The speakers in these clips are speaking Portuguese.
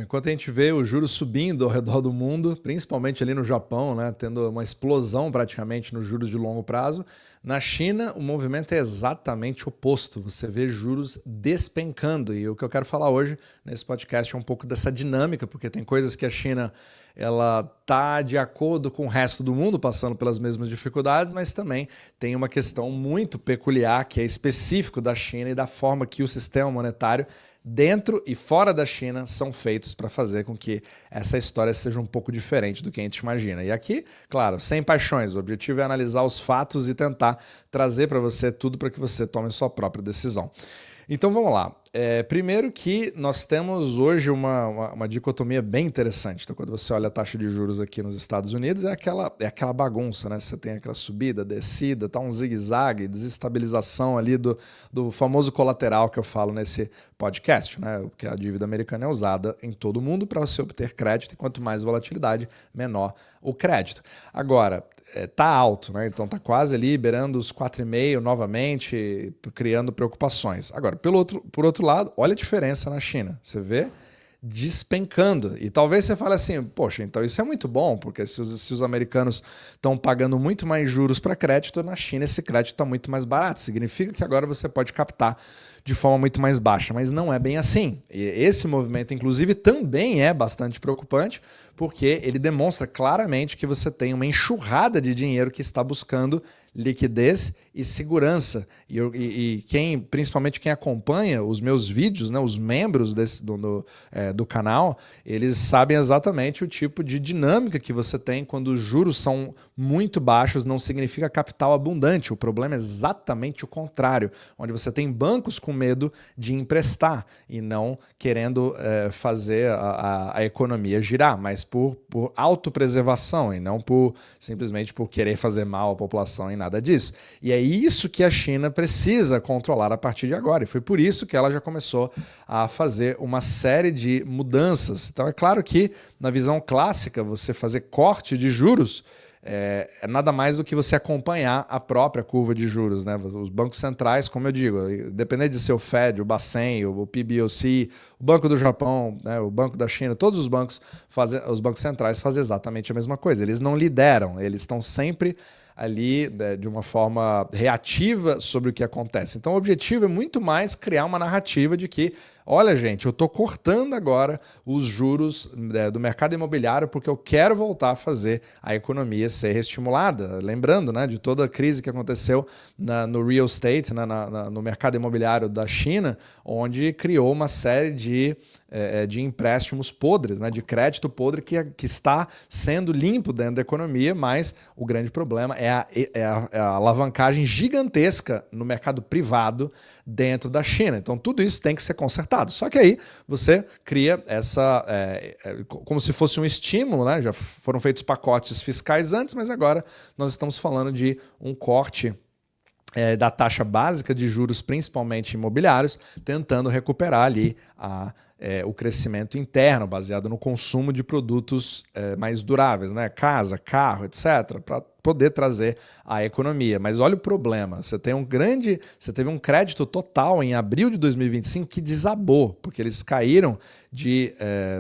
enquanto a gente vê os juros subindo ao redor do mundo, principalmente ali no Japão, né, tendo uma explosão praticamente nos juros de longo prazo, na China o movimento é exatamente oposto. Você vê juros despencando. E o que eu quero falar hoje nesse podcast é um pouco dessa dinâmica, porque tem coisas que a China ela está de acordo com o resto do mundo, passando pelas mesmas dificuldades, mas também tem uma questão muito peculiar que é específico da China e da forma que o sistema monetário dentro e fora da China são feitos para fazer com que essa história seja um pouco diferente do que a gente imagina. E aqui, claro, sem paixões, o objetivo é analisar os fatos e tentar trazer para você tudo para que você tome sua própria decisão. Então vamos lá. Primeiro que nós temos hoje uma dicotomia bem interessante. Então, quando você olha a taxa de juros aqui nos Estados Unidos, é aquela bagunça, né? Você tem aquela subida, descida, tá um zigue-zague, desestabilização ali do famoso colateral que eu falo nesse podcast, né? Porque a dívida americana é usada em todo o mundo para você obter crédito, e quanto mais volatilidade, menor o crédito. Agora, tá alto, né? Então tá quase ali beirando os 4,5 novamente, criando preocupações. Agora, por outro lado, olha a diferença na China. Você vê despencando. E talvez você fale assim, poxa, então isso é muito bom, porque se os americanos estão pagando muito mais juros para crédito, na China esse crédito está muito mais barato. Significa que agora você pode captar de forma muito mais baixa, mas não é bem assim. E esse movimento, inclusive, também é bastante preocupante, porque ele demonstra claramente que você tem uma enxurrada de dinheiro que está buscando liquidez e segurança. E principalmente quem acompanha os meus vídeos, né, os membros do canal, eles sabem exatamente o tipo de dinâmica que você tem quando os juros são muito baixos. Não significa capital abundante. O problema é exatamente o contrário, onde você tem bancos com medo de emprestar e não querendo fazer a economia girar, mas por autopreservação e não simplesmente por querer fazer mal à população e nada disso. E é isso que a China precisa controlar a partir de agora. E foi por isso que ela já começou a fazer uma série de mudanças. Então é claro que na visão clássica, você fazer corte de juros é nada mais do que você acompanhar a própria curva de juros, né? Os bancos centrais, como eu digo, independente de ser o Fed, o Bacen, o PBOC, o Banco do Japão, né, o Banco da China, todos os bancos centrais fazem exatamente a mesma coisa. Eles não lideram, eles estão sempre ali de uma forma reativa sobre o que acontece. Então o objetivo é muito mais criar uma narrativa de que, olha gente, eu estou cortando agora os juros do mercado imobiliário porque eu quero voltar a fazer a economia ser reestimulada. Lembrando, né, de toda a crise que aconteceu no real estate, no mercado imobiliário da China, onde criou uma série de empréstimos podres, né, de crédito podre que está sendo limpo dentro da economia, mas o grande problema é a alavancagem gigantesca no mercado privado dentro da China. Então tudo isso tem que ser consertado. Só que aí você cria como se fosse um estímulo, né? Já foram feitos pacotes fiscais antes, mas agora nós estamos falando de um corte da taxa básica de juros, principalmente imobiliários, tentando recuperar ali o crescimento interno, baseado no consumo de produtos mais duráveis, né? Casa, carro, etc., para poder trazer a economia. Mas olha o problema, você teve um crédito total em abril de 2025 que desabou, porque eles caíram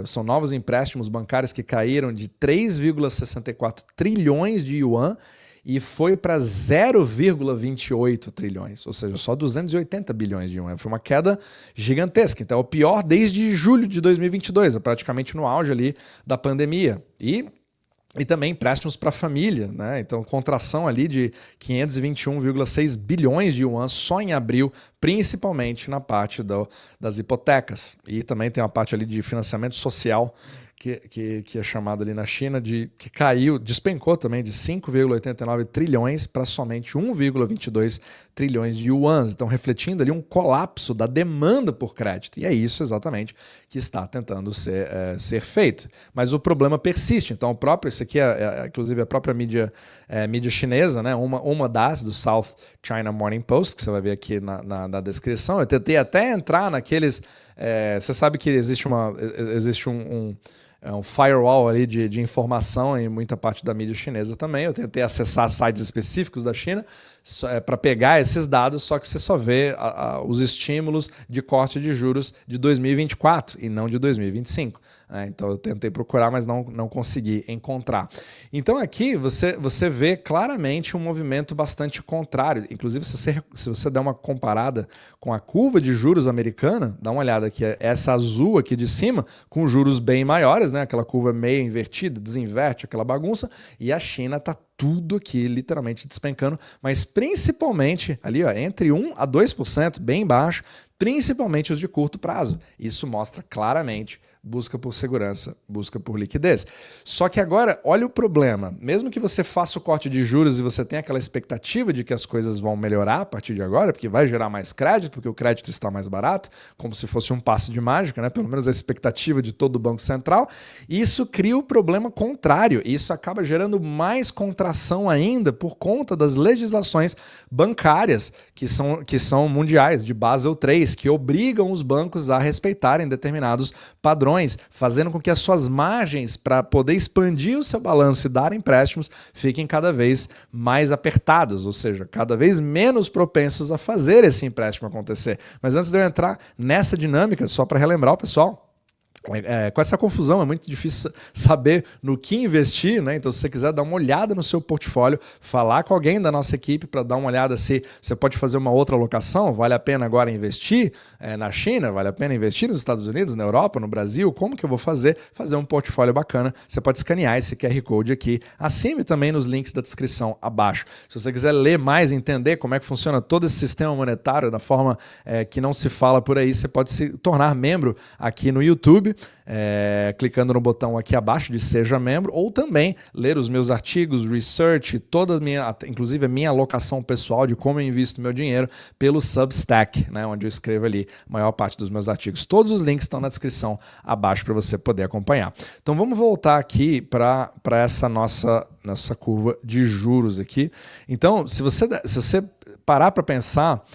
são novos empréstimos bancários que caíram de 3,64 trilhões de yuan e foi para 0,28 trilhões, ou seja, só 280 bilhões de yuan. Foi uma queda gigantesca. Então é o pior desde julho de 2022, praticamente no auge ali da pandemia. E também empréstimos para a família, né? Então, contração ali de 521,6 bilhões de yuan só em abril, principalmente na parte das hipotecas. E também tem uma parte ali de financiamento social que é chamado ali na China, que despencou também de 5,89 trilhões para somente 1,22 trilhões de yuans. Então, refletindo ali um colapso da demanda por crédito. E é isso exatamente que está tentando ser feito. Mas o problema persiste. Então, isso aqui inclusive a própria mídia chinesa, né? Uma do South China Morning Post, que você vai ver aqui na descrição. Eu tentei até entrar naqueles... você sabe que existe um firewall ali de informação em muita parte da mídia chinesa também. Eu tentei acessar sites específicos da China para pegar esses dados, só que você só vê os estímulos de corte de juros de 2024 e não de 2025. Então eu tentei procurar, mas não consegui encontrar. Então aqui você vê claramente um movimento bastante contrário. Inclusive, se você der uma comparada com a curva de juros americana, dá uma olhada aqui, essa azul aqui de cima, com juros bem maiores, né? Aquela curva meio invertida, desinverte aquela bagunça, e a China está tudo aqui literalmente despencando, mas principalmente ali, ó, entre 1 a 2%, bem baixo, principalmente os de curto prazo. Isso mostra claramente busca por segurança, busca por liquidez. Só que agora, olha o problema. Mesmo que você faça o corte de juros e você tenha aquela expectativa de que as coisas vão melhorar a partir de agora, porque vai gerar mais crédito, porque o crédito está mais barato, como se fosse um passe de mágica, né? Pelo menos a expectativa de todo o Banco Central, isso cria o problema contrário. Isso acaba gerando mais contração ainda por conta das legislações bancárias que são mundiais, de Basel III, que obrigam os bancos a respeitarem determinados padrões, fazendo com que as suas margens para poder expandir o seu balanço e dar empréstimos fiquem cada vez mais apertados, ou seja, cada vez menos propensos a fazer esse empréstimo acontecer. Mas antes de eu entrar nessa dinâmica, só para relembrar o pessoal, com essa confusão é muito difícil saber no que investir, né? Então, se você quiser dar uma olhada no seu portfólio, falar com alguém da nossa equipe para dar uma olhada se você pode fazer uma outra alocação, vale a pena agora investir na China, vale a pena investir nos Estados Unidos, na Europa, no Brasil, como que eu vou fazer um portfólio bacana? Você pode escanear esse QR Code aqui, acima e também nos links da descrição abaixo. Se você quiser ler mais, entender como é que funciona todo esse sistema monetário da forma que não se fala por aí, você pode se tornar membro aqui no YouTube, clicando no botão aqui abaixo de Seja Membro, ou também ler os meus artigos, research, inclusive a minha alocação pessoal de como eu invisto meu dinheiro pelo Substack, né, onde eu escrevo ali a maior parte dos meus artigos. Todos os links estão na descrição abaixo para você poder acompanhar. Então vamos voltar aqui para essa nossa curva de juros aqui. Então, se você parar para pensar,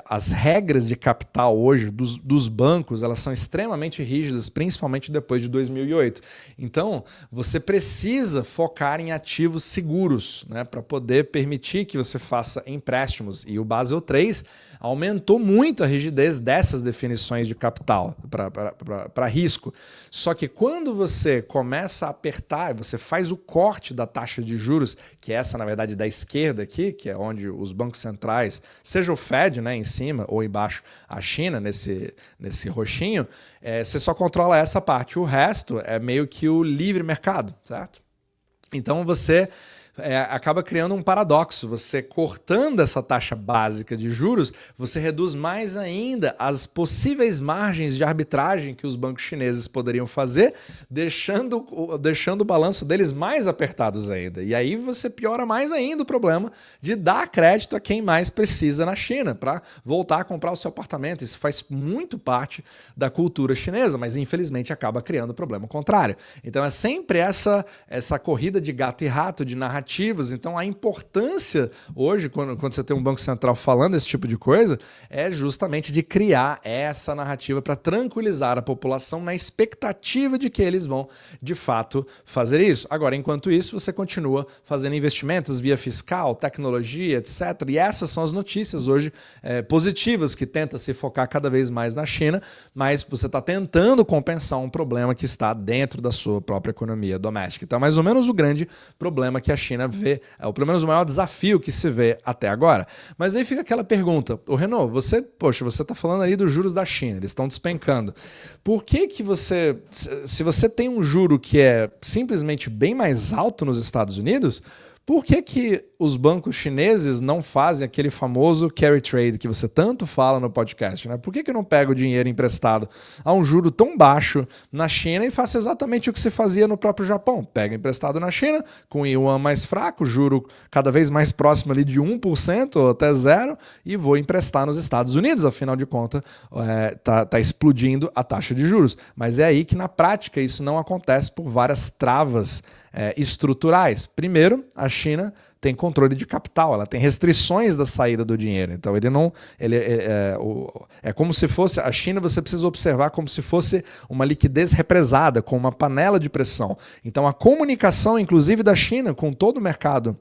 as regras de capital hoje dos bancos, elas são extremamente rígidas, principalmente depois de 2008. Então, você precisa focar em ativos seguros, né, para poder permitir que você faça empréstimos. E o Basel III aumentou muito a rigidez dessas definições de capital para risco. Só que quando você começa a apertar, você faz o corte da taxa de juros, que é essa, na verdade, da esquerda aqui, que é onde os bancos centrais, seja o Fed, né, em cima, ou embaixo a China, nesse roxinho, você só controla essa parte. O resto é meio que o livre mercado, certo? Então você acaba criando um paradoxo. Você cortando essa taxa básica de juros, você reduz mais ainda as possíveis margens de arbitragem que os bancos chineses poderiam fazer, deixando o balanço deles mais apertados ainda. E aí você piora mais ainda o problema de dar crédito a quem mais precisa na China para voltar a comprar o seu apartamento. Isso faz muito parte da cultura chinesa, mas infelizmente acaba criando o problema contrário. Então é sempre essa corrida de gato e rato, de narrativa. Então a importância hoje, quando você tem um Banco Central falando esse tipo de coisa, é justamente de criar essa narrativa para tranquilizar a população na expectativa de que eles vão, de fato, fazer isso. Agora, enquanto isso, você continua fazendo investimentos via fiscal, tecnologia, etc. E essas são as notícias hoje positivas, que tenta se focar cada vez mais na China, mas você está tentando compensar um problema que está dentro da sua própria economia doméstica. Então é mais ou menos o grande problema que a China vê, pelo menos o maior desafio que se vê até agora. Mas aí fica aquela pergunta, Renaud, você está falando aí dos juros da China, eles estão despencando. Por que você, se você tem um juro que é simplesmente bem mais alto nos Estados Unidos, por que os bancos chineses não fazem aquele famoso carry trade que você tanto fala no podcast, né? Por que eu não pego o dinheiro emprestado a um juro tão baixo na China e faço exatamente o que se fazia no próprio Japão? Pega emprestado na China, com o yuan mais fraco, juro cada vez mais próximo ali de 1% ou até 0%, e vou emprestar nos Estados Unidos, afinal de contas, tá explodindo a taxa de juros. Mas é aí que, na prática, isso não acontece por várias travas estruturais. Primeiro, a China tem controle de capital, ela tem restrições da saída do dinheiro. Então é como se fosse, a China você precisa observar como se fosse uma liquidez represada, com uma panela de pressão. Então a comunicação, inclusive da China, com todo o mercado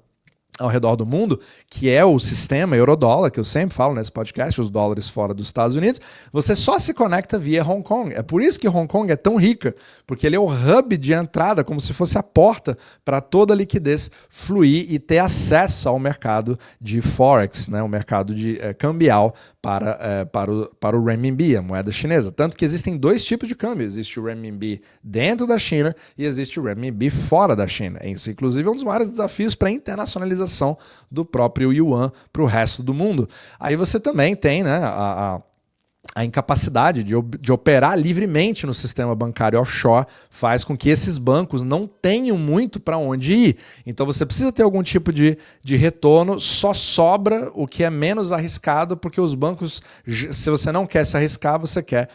ao redor do mundo, que é o sistema euro-dólar, que eu sempre falo nesse podcast, os dólares fora dos Estados Unidos, você só se conecta via Hong Kong. É por isso que Hong Kong é tão rica, porque ele é o hub de entrada, como se fosse a porta para toda a liquidez fluir e ter acesso ao mercado de Forex, né, o mercado de cambial para o renminbi, a moeda chinesa. Tanto que existem dois tipos de câmbio. Existe o renminbi dentro da China e existe o renminbi fora da China. Isso, inclusive, é um dos maiores desafios para a internacionalização do próprio yuan para o resto do mundo. Aí você também tem, né, a incapacidade de operar livremente no sistema bancário offshore faz com que esses bancos não tenham muito para onde ir. Então você precisa ter algum tipo de retorno, só sobra o que é menos arriscado, porque os bancos, se você não quer se arriscar, você quer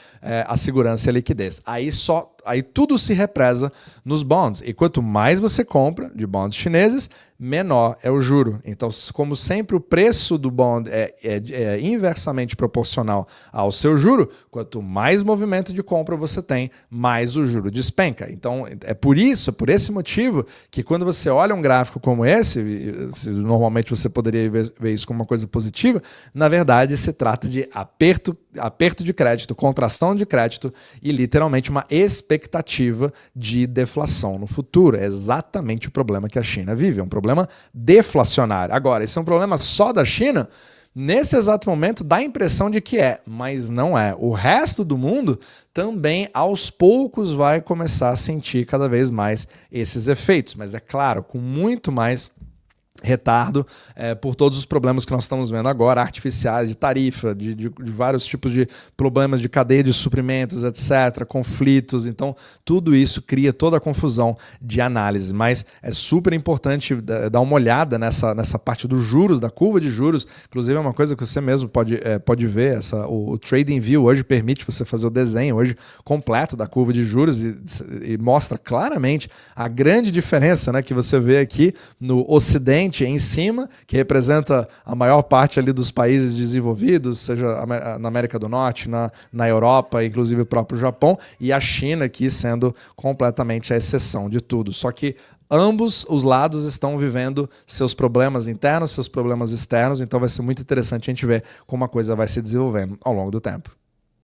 a segurança e a liquidez. Aí tudo se represa nos bonds. E quanto mais você compra de bonds chineses, menor é o juro. Então, como sempre, o preço do bond é inversamente proporcional ao seu juro. Quanto mais movimento de compra você tem, mais o juro despenca. Então, é por esse motivo, que quando você olha um gráfico como esse, normalmente você poderia ver isso como uma coisa positiva, na verdade se trata de aperto de crédito, contração de crédito e literalmente uma expectativa de deflação no futuro. É exatamente o problema que a China vive, é um problema deflacionário. Agora, esse é um problema só da China? Nesse exato momento dá a impressão de que mas não é. O resto do mundo também aos poucos vai começar a sentir cada vez mais esses efeitos, mas é claro, com muito mais retardo por todos os problemas que nós estamos vendo agora, artificiais, de tarifa, de vários tipos de problemas de cadeia de suprimentos, etc., conflitos. Então, tudo isso cria toda a confusão de análise. Mas é super importante dar uma olhada nessa parte dos juros, da curva de juros. Inclusive, é uma coisa que você mesmo pode ver. O TradingView hoje permite você fazer o desenho hoje completo da curva de juros e mostra claramente a grande diferença, né, que você vê aqui no Ocidente, em cima, que representa a maior parte ali dos países desenvolvidos, seja na América do Norte, na Europa, inclusive o próprio Japão, e a China aqui sendo completamente a exceção de tudo. Só que ambos os lados estão vivendo seus problemas internos, seus problemas externos, então vai ser muito interessante a gente ver como a coisa vai se desenvolvendo ao longo do tempo.